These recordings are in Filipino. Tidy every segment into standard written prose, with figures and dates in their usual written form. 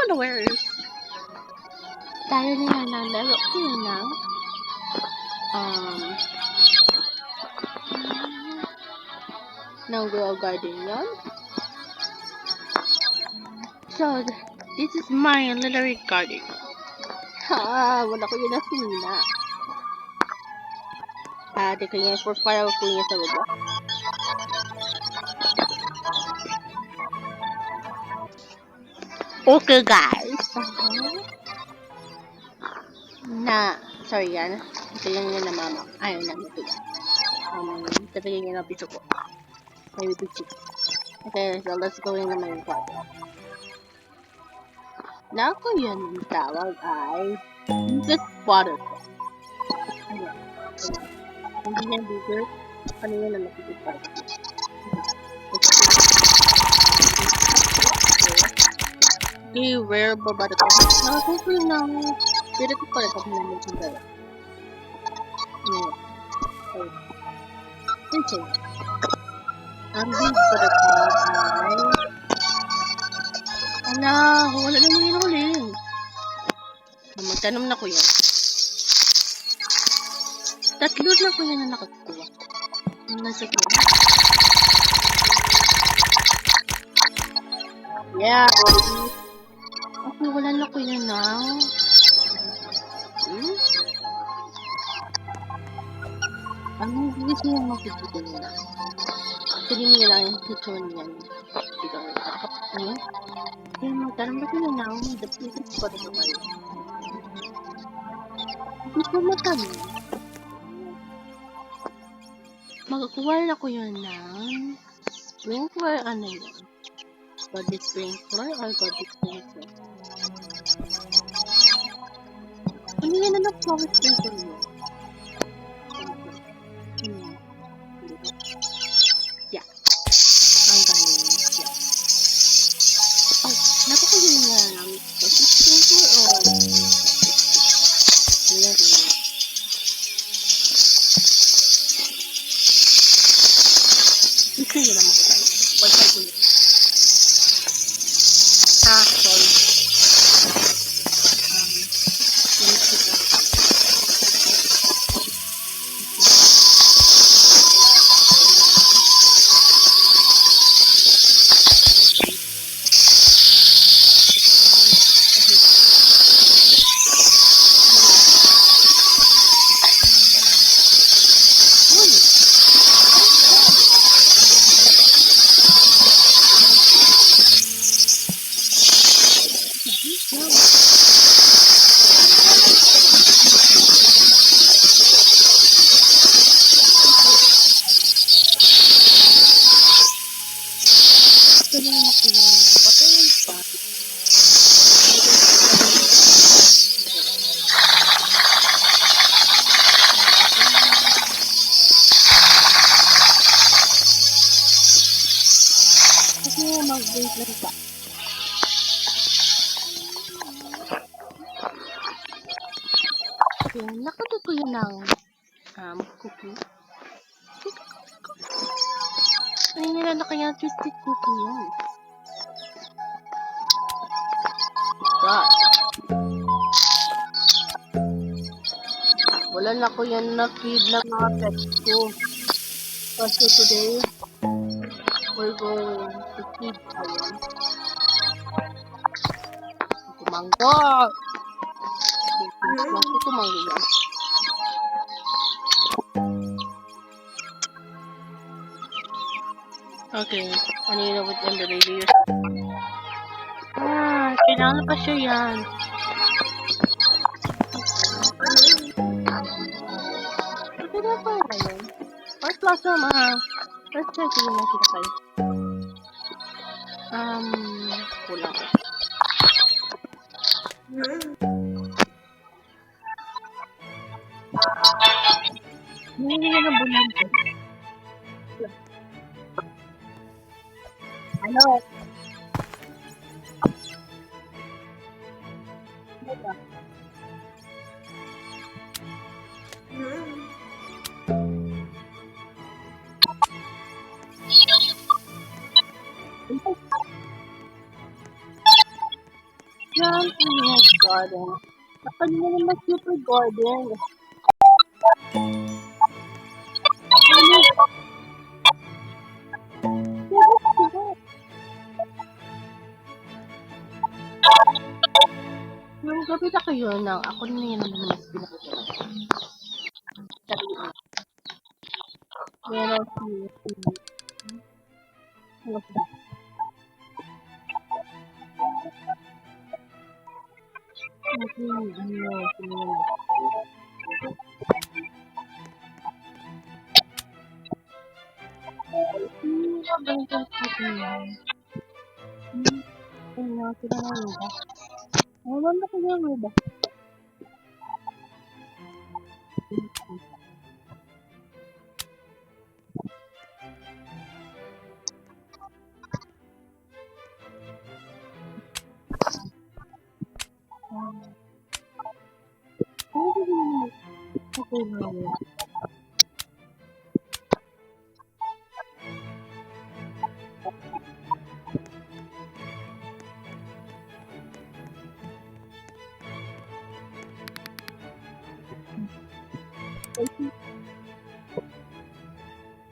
followers. Tayo na nalaro ko yun na. Ng Royal Garden yun. So, this is my little garden. Ha, wala ko yun na sina. Di kaya for fire ko niya sa baba. Okay guys. Sorry yan. Ito yung yun na mama. Ayaw na ito yan. Tapos yun na piso ko. May piso. Okay, so let's go in na may kwarto. Na ako yun yung tawag ay just water ko. Ayan. Hindi yan bigger. Ano yun na makikipag. Okay, where ba ba ito? Nakasuko yun lang. Pero ko pala kami namin sa dala. Okay. Ang big para ay... Ala, wala naman yun ulit. Magtanong na ko yan. Tatlo na ko yan na nakakuha. Nasa ko. Yeah, okay, wala na ko yun na. Ang hindi siya yung makikita nila. Actually, niya lang yung picture niya. Dito ang nakakap niya. Kaya magtanong ba sila na ang dapitin ko rin naman. Hindi ko matanong. Magkukuha na ko yun ng sprinkler, ano yun? Body sprinkler or body sprinkler? Ano yun na flower sprinkler mo? Yeah. Ang galing. Yeah. Oh, napakagaling nga namin. Body sprinkler or yeah, ito yun naman ko tayo. Wala ko yun. Sorry. Mag-wait lang pa. Okay, nakaluto yun ng cookie. Ano nila na kaya twisted cookie yan? God. Wala na ko yan na feed ng mga pets ko. Kasi today, we're going to feed ayan. Tumanggo! Tumanggo yan. Okay, ano yun na with the baby? Kailangan pa siya yan. Kailangan pa yan. Or plus let's check yun na kita kayo. Kulang. Hindi na bulan ko. Ano? Champions Garden. Kapag mo naman super garden. Nung gabi na kayo nang ako na yun naman mas pinakagawa. Sabi ko,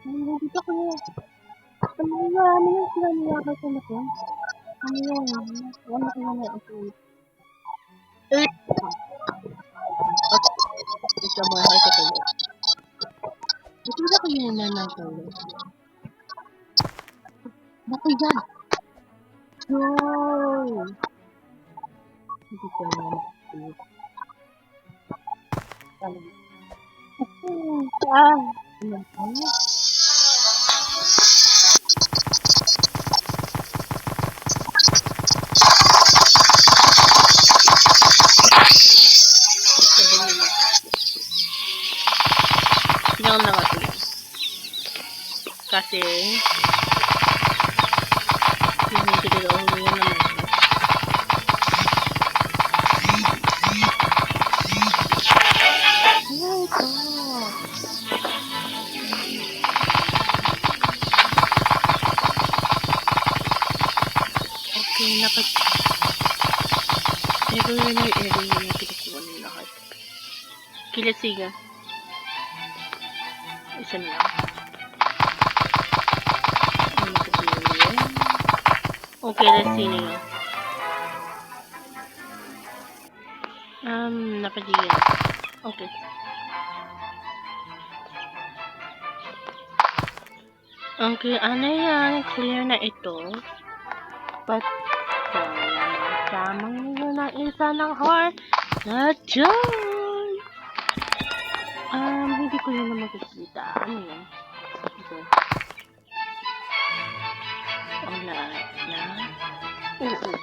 meron dito ko na. Marami yung sila niyakal sa laki. Ano yun? Wala ko na ito. Ito mo ay sa kayo. Ito na kayo na nanakaw. Bako yan. Yoy! Hindi ko na nakakit. Ano ko? Yan na nga kasi hindi ko umiyan naman okay, everywhere na area yung pinagkuhan ng lahat. Kilasiga. Isa na lang. Okay, let's see na yun. Nakadiyan. Okay. Okay, ano yan? Clear na ito. But, tamang yun na isa ng heart na dyan. Hindi ko yun na makikita. Ano yan? Ito. Wala na. Oo.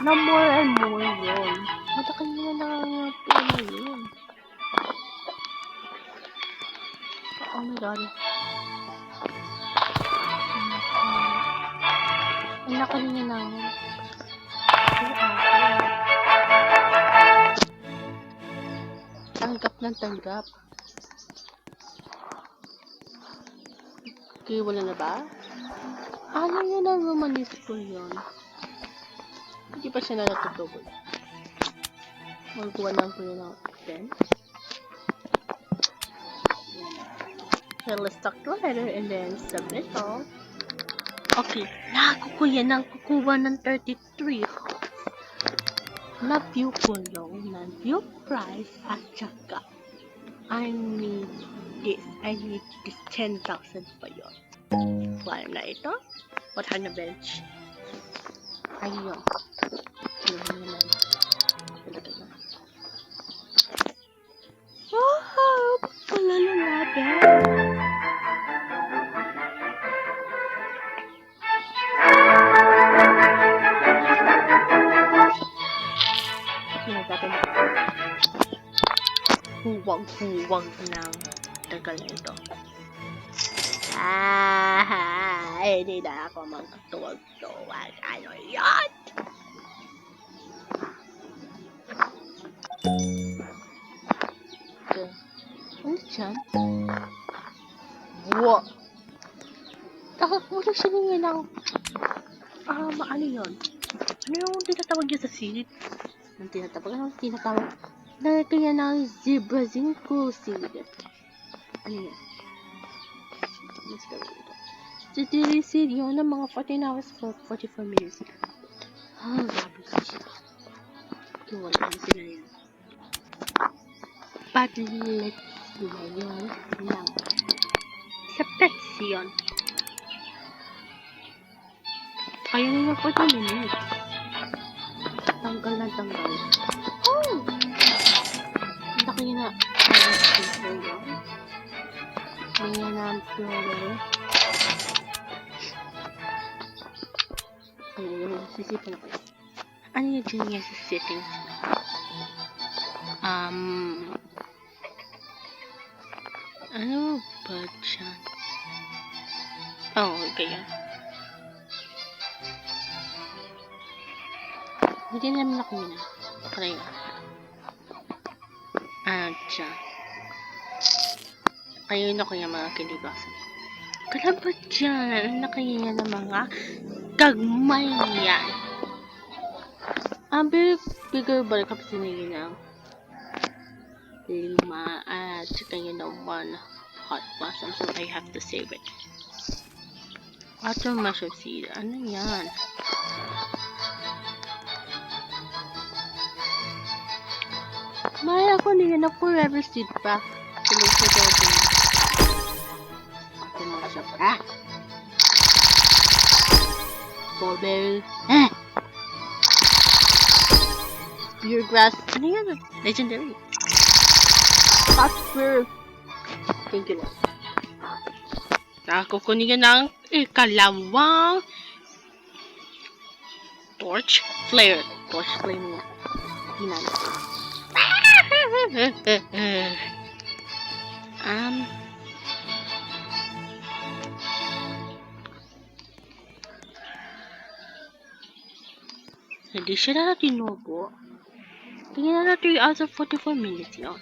Na more and more yun. Matagal nyo na nangangapi yun. Oh my god. Anak ko niya lang. Tanggap ng tanggap. Okay, wala na ba? Ano yun ang romanis ko yun? Hindi pa siya na natutugol. Magkuha lang ko yun ng 10. So, let's talk to her and then submit all. Okay, nakakuha ng kukuha ng 33. Na-view ko yung na-view price at saka I need this 10,000 pa yun. Wala na ito. What na bench? Ayun. Wow! Wala na natin. Huwag ng tagal na ito. Hindi na ako magtuwag-tuwag. Ano yan? Okay. Ano dyan? Wow! Wala siya nga lang. Ano yun? Ano yung tinatawag niya sa seed? Ano tinatawag? Kaya ng zebra zinco seed. Ano yun? Let's go with it. So, seed yun ng mga 14 hours for 44 minutes. Grabe siya. Wala na sila yan. But let's see yun lang. Sa pets yun. Kaya nila 40 minutes. Tanggal na tanggal. Oh! Hindi kaya na kaya na pure. Ayun, sisipan ako. Ano yung dyan niya sa settings? Ano ba dyan? Kaya. Hindi naman ako yun. Kaya. Dyan. Ayun ako yung mga kinibasan. Kala ba dyan? Ano kaya yan ng mga kagmay yan? Very bigger balik up sinigin ng 5 at saka yun na 1 hot blossom, so I have to save it. Water mushroom seed. Ano yan? May ako niya na forever seed pa. Tuloy sa garden. Water mushroom. Bobel. Spear grass. Ano yan? Legendary. Spear. Thank you, Lord. Kukunin ka ng ikalawang torch flare. Torch flare mo. Hinala. Hindi siya na tinubo. Tingnan na 3 hours of 44 minutes yun.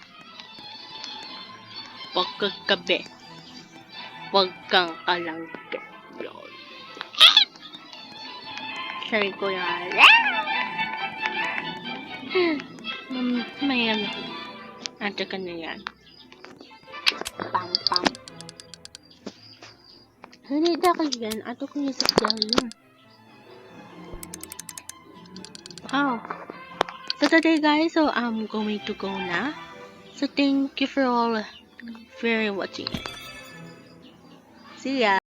Pagkagabi. Huwag kang kalangga. Sabi ko yan. May ate ka na yan. Pam. Hindi na kayo yan. Ato ko yung sakyan yun. So today guys, so I'm going to go na. So thank you for all for watching it. See ya.